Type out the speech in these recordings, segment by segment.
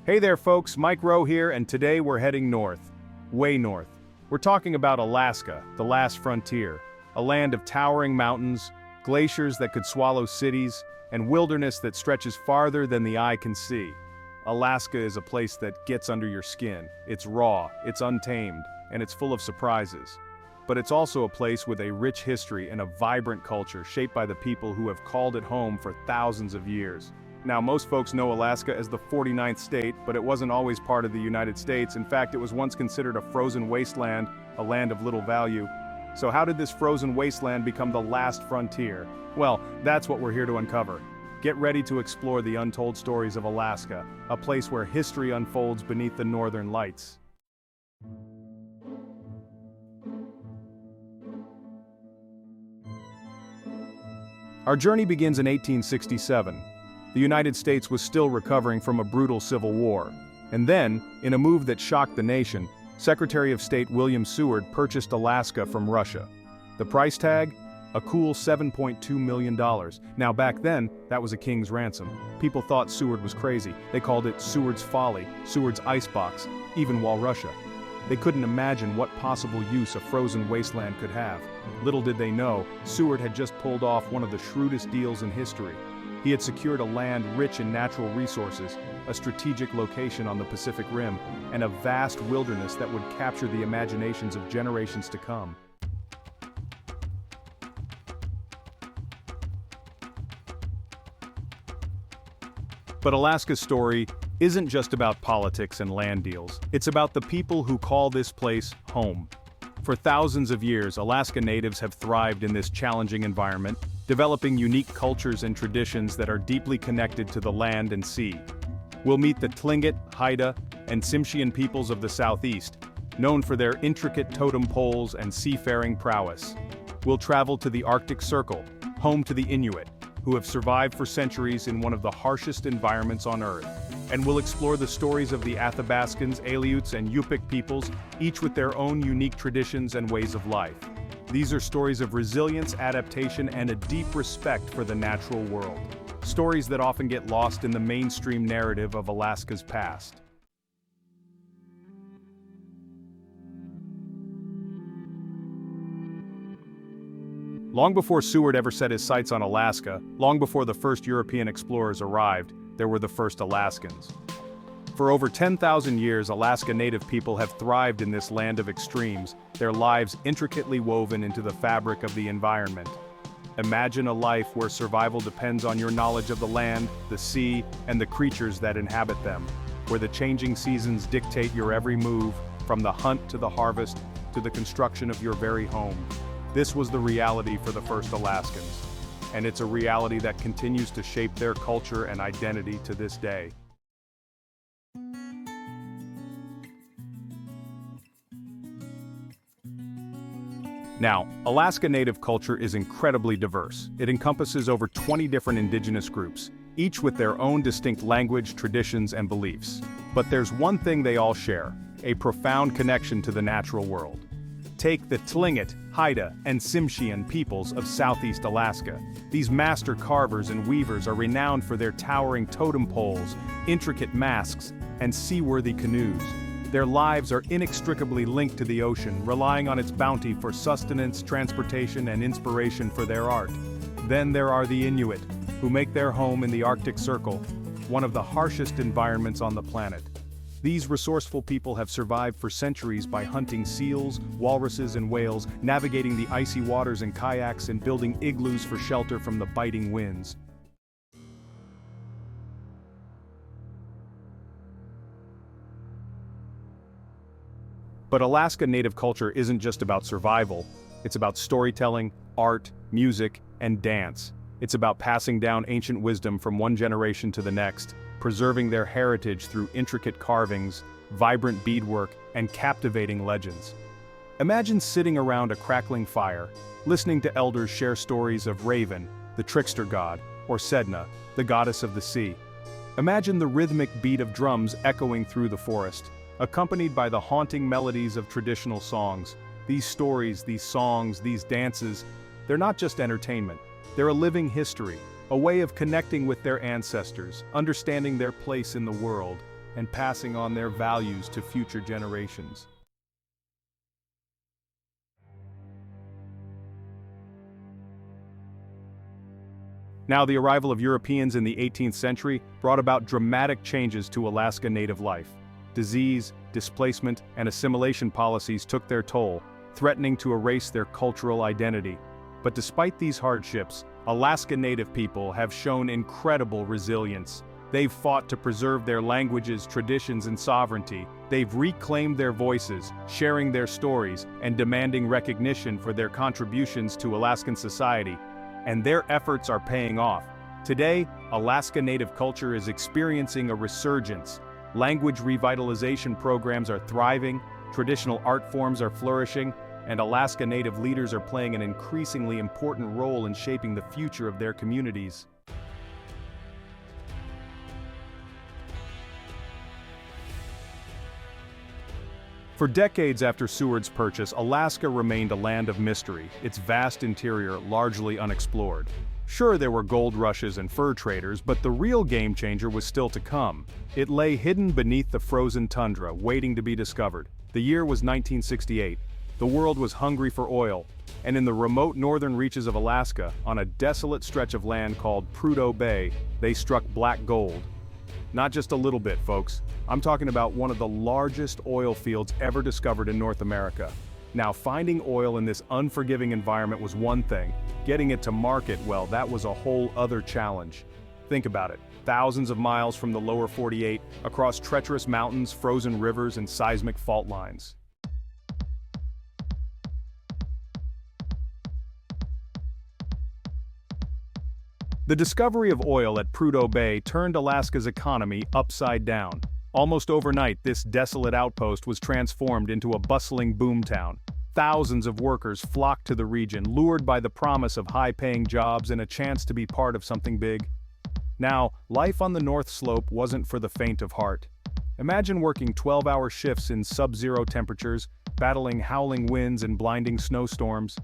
Hey there folks, Mike Rowe here, and today we're heading north. Way north. We're talking about Alaska, the last frontier. A land of towering mountains, glaciers that could swallow cities, and wilderness that stretches farther than the eye can see. Alaska is a place that gets under your skin. It's raw, it's untamed, and it's full of surprises. But it's also a place with a rich history and a vibrant culture shaped by the people who have called it home for thousands of years. Now, most folks know Alaska as the 49th state, but it wasn't always part of the United States. In fact, it was once considered a frozen wasteland, a land of little value. So how did this frozen wasteland become the last frontier? Well, that's what we're here to uncover. Get ready to explore the untold stories of Alaska, a place where history unfolds beneath the northern lights. Our journey begins in 1867. The United States was still recovering from a brutal civil war. And then, in a move that shocked the nation, Secretary of State William Seward purchased Alaska from Russia. The price tag? A cool $7.2 million. Now back then, that was a king's ransom. People thought Seward was crazy. They called it Seward's folly, Seward's icebox, even while Russia. They couldn't imagine what possible use a frozen wasteland could have. Little did they know, Seward had just pulled off one of the shrewdest deals in history. He had secured a land rich in natural resources, a strategic location on the Pacific Rim, and a vast wilderness that would capture the imaginations of generations to come. But Alaska's story isn't just about politics and land deals. It's about the people who call this place home. For thousands of years, Alaska natives have thrived in this challenging environment, developing unique cultures and traditions that are deeply connected to the land and sea. We'll meet the Tlingit, Haida, and Tsimshian peoples of the southeast, known for their intricate totem poles and seafaring prowess. We'll travel to the Arctic Circle, home to the Inuit, who have survived for centuries in one of the harshest environments on Earth. And we'll explore the stories of the Athabascans, Aleuts, and Yupik peoples, each with their own unique traditions and ways of life. These are stories of resilience, adaptation, and a deep respect for the natural world. Stories that often get lost in the mainstream narrative of Alaska's past. Long before Seward ever set his sights on Alaska, long before the first European explorers arrived, there were the first Alaskans. For over 10,000 years, Alaska Native people have thrived in this land of extremes, their lives intricately woven into the fabric of the environment. Imagine a life where survival depends on your knowledge of the land, the sea, and the creatures that inhabit them, where the changing seasons dictate your every move, from the hunt to the harvest, to the construction of your very home. This was the reality for the first Alaskans, and it's a reality that continues to shape their culture and identity to this day. Now, Alaska Native culture is incredibly diverse. It encompasses over 20 different indigenous groups, each with their own distinct language, traditions, and beliefs. But there's one thing they all share: a profound connection to the natural world. Take the Tlingit, Haida, and Tsimshian peoples of southeast Alaska. These master carvers and weavers are renowned for their towering totem poles, intricate masks, and seaworthy canoes. Their lives are inextricably linked to the ocean, relying on its bounty for sustenance, transportation, and inspiration for their art. Then there are the Inuit, who make their home in the Arctic Circle, one of the harshest environments on the planet. These resourceful people have survived for centuries by hunting seals, walruses, and whales, navigating the icy waters in kayaks, and building igloos for shelter from the biting winds. But Alaska Native culture isn't just about survival. It's about storytelling, art, music, and dance. It's about passing down ancient wisdom from one generation to the next, preserving their heritage through intricate carvings, vibrant beadwork, and captivating legends. Imagine sitting around a crackling fire, listening to elders share stories of Raven, the trickster god, or Sedna, the goddess of the sea. Imagine the rhythmic beat of drums echoing through the forest, accompanied by the haunting melodies of traditional songs. These stories, these songs, these dances, they're not just entertainment. They're a living history, a way of connecting with their ancestors, understanding their place in the world, and passing on their values to future generations. Now, the arrival of Europeans in the 18th century brought about dramatic changes to Alaska Native life. Disease, displacement, and assimilation policies took their toll, threatening to erase their cultural identity. But despite these hardships, Alaska Native people have shown incredible resilience. They've fought to preserve their languages, traditions, and sovereignty. They've reclaimed their voices, sharing their stories, and demanding recognition for their contributions to Alaskan society. And their efforts are paying off. Today, Alaska Native culture is experiencing a resurgence. Language revitalization programs are thriving, traditional art forms are flourishing, and Alaska Native leaders are playing an increasingly important role in shaping the future of their communities. For decades after Seward's purchase, Alaska remained a land of mystery, its vast interior largely unexplored. Sure, there were gold rushes and fur traders, but the real game changer was still to come. It lay hidden beneath the frozen tundra, waiting to be discovered. The year was 1968. The world was hungry for oil, and in the remote northern reaches of Alaska, on a desolate stretch of land called Prudhoe Bay, they struck black gold. Not just a little bit, folks. I'm talking about one of the largest oil fields ever discovered in North America. Now, finding oil in this unforgiving environment was one thing. Getting it to market, well, that was a whole other challenge. Think about it. Thousands of miles from the lower 48, across treacherous mountains, frozen rivers, and seismic fault lines. The discovery of oil at Prudhoe Bay turned Alaska's economy upside down. Almost overnight, this desolate outpost was transformed into a bustling boomtown. Thousands of workers flocked to the region, lured by the promise of high-paying jobs and a chance to be part of something big. Now, life on the North Slope wasn't for the faint of heart. Imagine working 12-hour shifts in sub-zero temperatures, battling howling winds and blinding snowstorms.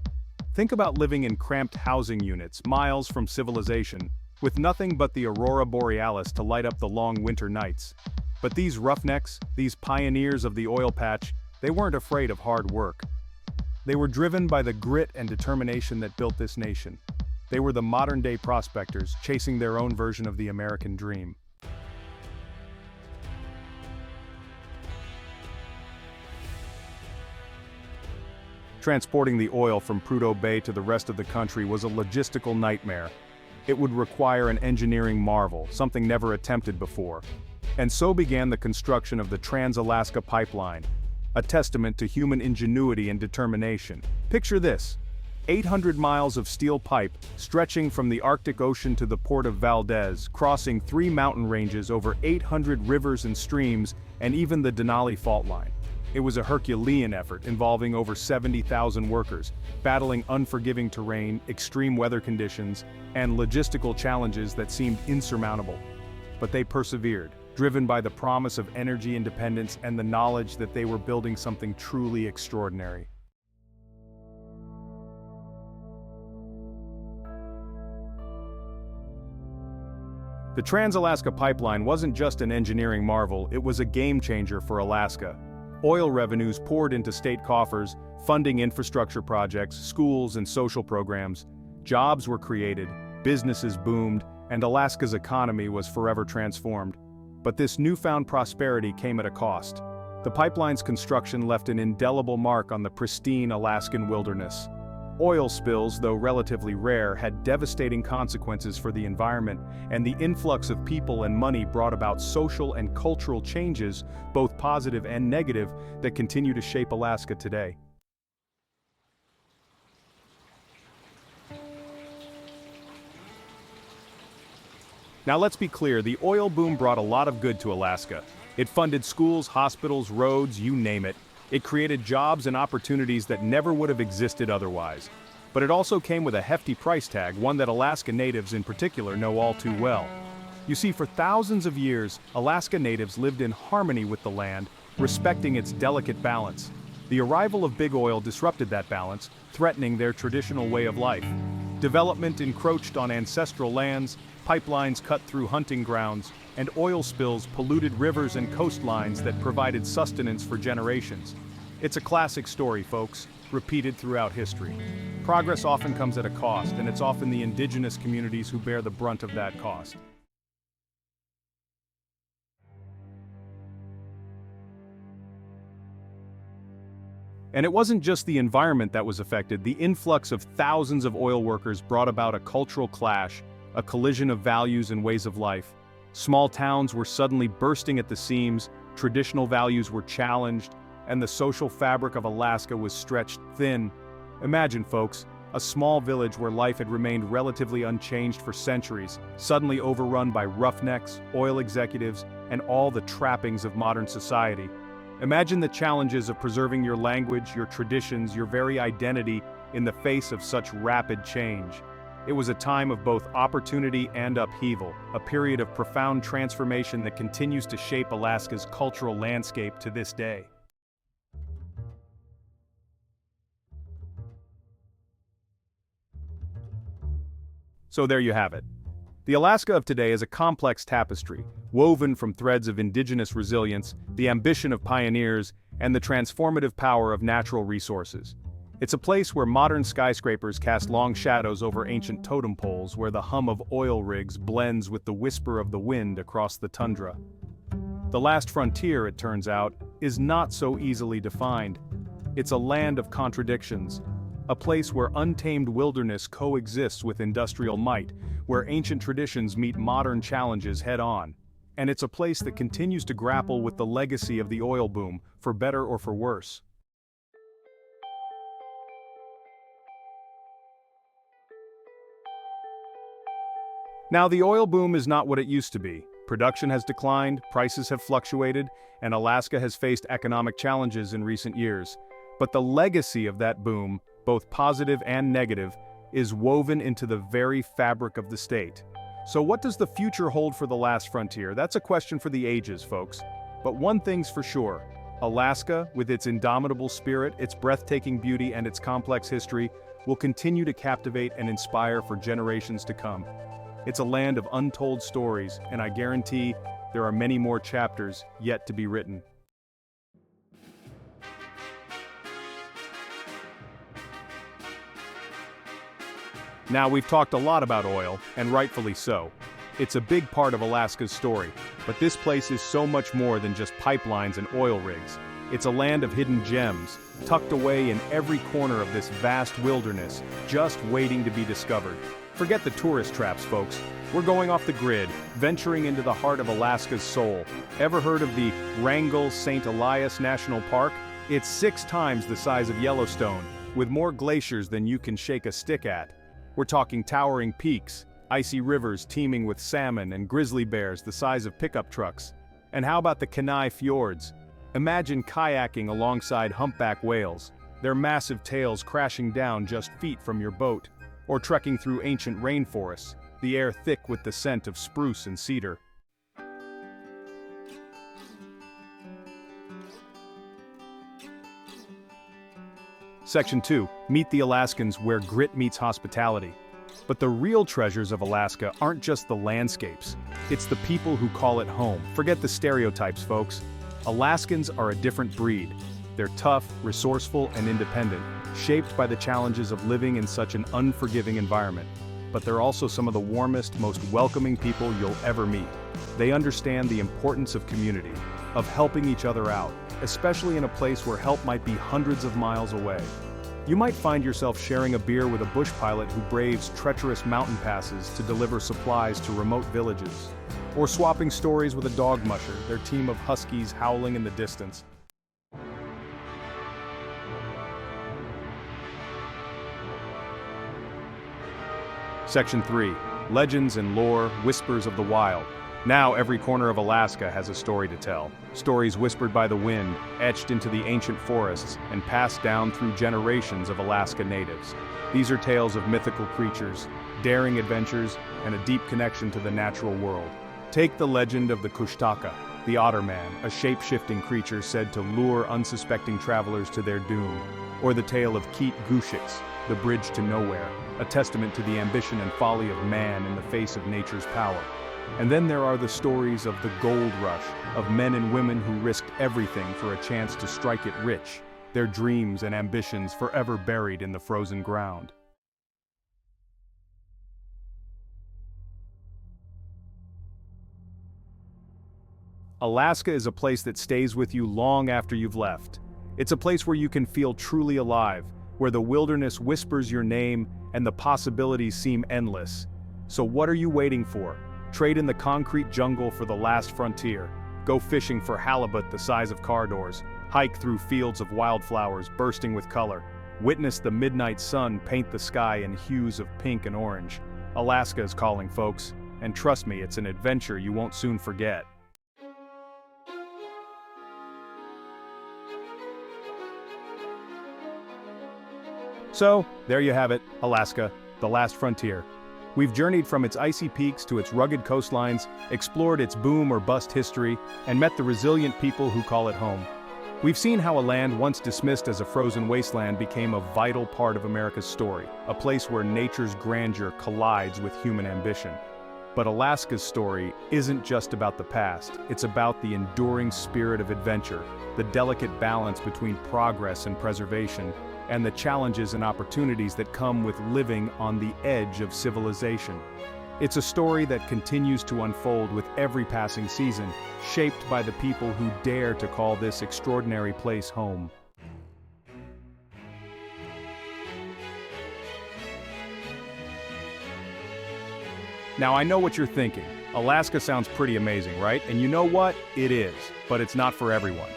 Think about living in cramped housing units, miles from civilization, with nothing but the aurora borealis to light up the long winter nights. But these roughnecks, these pioneers of the oil patch, they weren't afraid of hard work. They were driven by the grit and determination that built this nation. They were the modern-day prospectors, chasing their own version of the American dream. Transporting the oil from Prudhoe Bay to the rest of the country was a logistical nightmare. It would require an engineering marvel, something never attempted before. And so began the construction of the Trans-Alaska Pipeline, a testament to human ingenuity and determination. Picture this: 800 miles of steel pipe stretching from the Arctic Ocean to the port of Valdez, crossing 3 mountain ranges, over 800 rivers and streams, and even the Denali fault line. It was a Herculean effort involving over 70,000 workers, battling unforgiving terrain, extreme weather conditions, and logistical challenges that seemed insurmountable. But they persevered, driven by the promise of energy independence and the knowledge that they were building something truly extraordinary. The Trans-Alaska Pipeline wasn't just an engineering marvel, it was a game-changer for Alaska. Oil revenues poured into state coffers, funding infrastructure projects, schools, and social programs. Jobs were created, businesses boomed, and Alaska's economy was forever transformed. But this newfound prosperity came at a cost. The pipeline's construction left an indelible mark on the pristine Alaskan wilderness. Oil spills, though relatively rare, had devastating consequences for the environment, and the influx of people and money brought about social and cultural changes, both positive and negative, that continue to shape Alaska today. Now let's be clear, the oil boom brought a lot of good to Alaska. It funded schools, hospitals, roads, you name it. It created jobs and opportunities that never would have existed otherwise. But it also came with a hefty price tag, one that Alaska natives in particular know all too well. You see, for thousands of years, Alaska natives lived in harmony with the land, respecting its delicate balance. The arrival of big oil disrupted that balance, threatening their traditional way of life. Development encroached on ancestral lands, pipelines cut through hunting grounds, and oil spills polluted rivers and coastlines that provided sustenance for generations. It's a classic story, folks, repeated throughout history. Progress often comes at a cost, and it's often the indigenous communities who bear the brunt of that cost. And it wasn't just the environment that was affected. The influx of thousands of oil workers brought about a cultural clash, a collision of values and ways of life. Small towns were suddenly bursting at the seams, traditional values were challenged, and the social fabric of Alaska was stretched thin. Imagine, folks, a small village where life had remained relatively unchanged for centuries, suddenly overrun by roughnecks, oil executives, and all the trappings of modern society. Imagine the challenges of preserving your language, your traditions, your very identity in the face of such rapid change. It was a time of both opportunity and upheaval, a period of profound transformation that continues to shape Alaska's cultural landscape to this day. So there you have it. The Alaska of today is a complex tapestry, woven from threads of indigenous resilience, the ambition of pioneers, and the transformative power of natural resources. It's a place where modern skyscrapers cast long shadows over ancient totem poles, where the hum of oil rigs blends with the whisper of the wind across the tundra. The last frontier, it turns out, is not so easily defined. It's a land of contradictions, a place where untamed wilderness coexists with industrial might, where ancient traditions meet modern challenges head-on. And it's a place that continues to grapple with the legacy of the oil boom, for better or for worse. Now, the oil boom is not what it used to be. Production has declined, prices have fluctuated, and Alaska has faced economic challenges in recent years. But the legacy of that boom, both positive and negative, is woven into the very fabric of the state. So what does the future hold for the last frontier? That's a question for the ages, folks. But one thing's for sure. Alaska, with its indomitable spirit, its breathtaking beauty, and its complex history, will continue to captivate and inspire for generations to come. It's a land of untold stories, and I guarantee there are many more chapters yet to be written. Now, we've talked a lot about oil, and rightfully so. It's a big part of Alaska's story, but this place is so much more than just pipelines and oil rigs. It's a land of hidden gems, tucked away in every corner of this vast wilderness, just waiting to be discovered. Forget the tourist traps, folks. We're going off the grid, venturing into the heart of Alaska's soul. Ever heard of the Wrangell St. Elias National Park? It's 6 times the size of Yellowstone, with more glaciers than you can shake a stick at. We're talking towering peaks, icy rivers teeming with salmon and grizzly bears the size of pickup trucks. And how about the Kenai Fjords? Imagine kayaking alongside humpback whales, their massive tails crashing down just feet from your boat. Or trekking through ancient rainforests, the air thick with the scent of spruce and cedar. Section 2. Meet the Alaskans where grit meets hospitality. But the real treasures of Alaska aren't just the landscapes. It's the people who call it home. Forget the stereotypes, folks. Alaskans are a different breed. They're tough, resourceful, and independent, shaped by the challenges of living in such an unforgiving environment. But they're also some of the warmest, most welcoming people you'll ever meet. They understand the importance of community, of helping each other out, especially in a place where help might be hundreds of miles away. You might find yourself sharing a beer with a bush pilot who braves treacherous mountain passes to deliver supplies to remote villages. Or swapping stories with a dog musher, their team of huskies howling in the distance. Section 3. Legends and lore, whispers of the wild. Now every corner of Alaska has a story to tell. Stories whispered by the wind, etched into the ancient forests, and passed down through generations of Alaska natives. These are tales of mythical creatures, daring adventures, and a deep connection to the natural world. Take the legend of the Kushtaka, the Otterman, a shape-shifting creature said to lure unsuspecting travelers to their doom. Or the tale of Keet Gushix, the bridge to nowhere, a testament to the ambition and folly of man in the face of nature's power. And then there are the stories of the gold rush, of men and women who risked everything for a chance to strike it rich, their dreams and ambitions forever buried in the frozen ground. Alaska is a place that stays with you long after you've left. It's a place where you can feel truly alive, where the wilderness whispers your name and the possibilities seem endless. So what are you waiting for? Trade in the concrete jungle for the last frontier. Go fishing for halibut the size of car doors. Hike through fields of wildflowers bursting with color. Witness the midnight sun paint the sky in hues of pink and orange. Alaska is calling, folks, and trust me, it's an adventure you won't soon forget. So, there you have it, Alaska, the last frontier. We've journeyed from its icy peaks to its rugged coastlines, explored its boom or bust history, and met the resilient people who call it home. We've seen how a land once dismissed as a frozen wasteland became a vital part of America's story, a place where nature's grandeur collides with human ambition. But Alaska's story isn't just about the past, it's about the enduring spirit of adventure, the delicate balance between progress and preservation, and the challenges and opportunities that come with living on the edge of civilization. It's a story that continues to unfold with every passing season, shaped by the people who dare to call this extraordinary place home. Now I know what you're thinking. Alaska sounds pretty amazing, right? And you know what? It is, but it's not for everyone.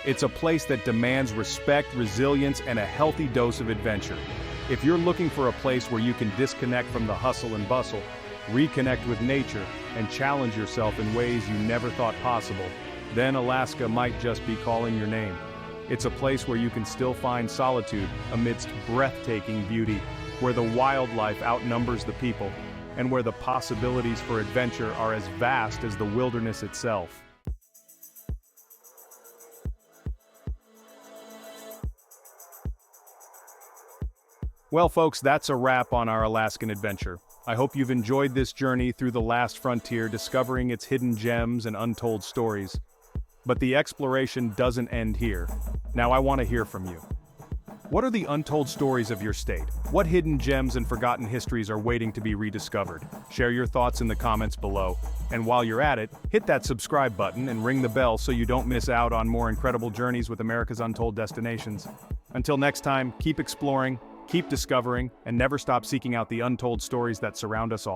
It's a place that demands respect, resilience, and a healthy dose of adventure. If you're looking for a place where you can disconnect from the hustle and bustle, reconnect with nature, and challenge yourself in ways you never thought possible, then Alaska might just be calling your name. It's a place where you can still find solitude amidst breathtaking beauty, where the wildlife outnumbers the people, and where the possibilities for adventure are as vast as the wilderness itself. Well, folks, that's a wrap on our Alaskan adventure. I hope you've enjoyed this journey through the last frontier, discovering its hidden gems and untold stories. But the exploration doesn't end here. Now I want to hear from you. What are the untold stories of your state? What hidden gems and forgotten histories are waiting to be rediscovered? Share your thoughts in the comments below. And while you're at it, hit that subscribe button and ring the bell so you don't miss out on more incredible journeys with America's untold destinations. Until next time, keep exploring, keep discovering, and never stop seeking out the untold stories that surround us all.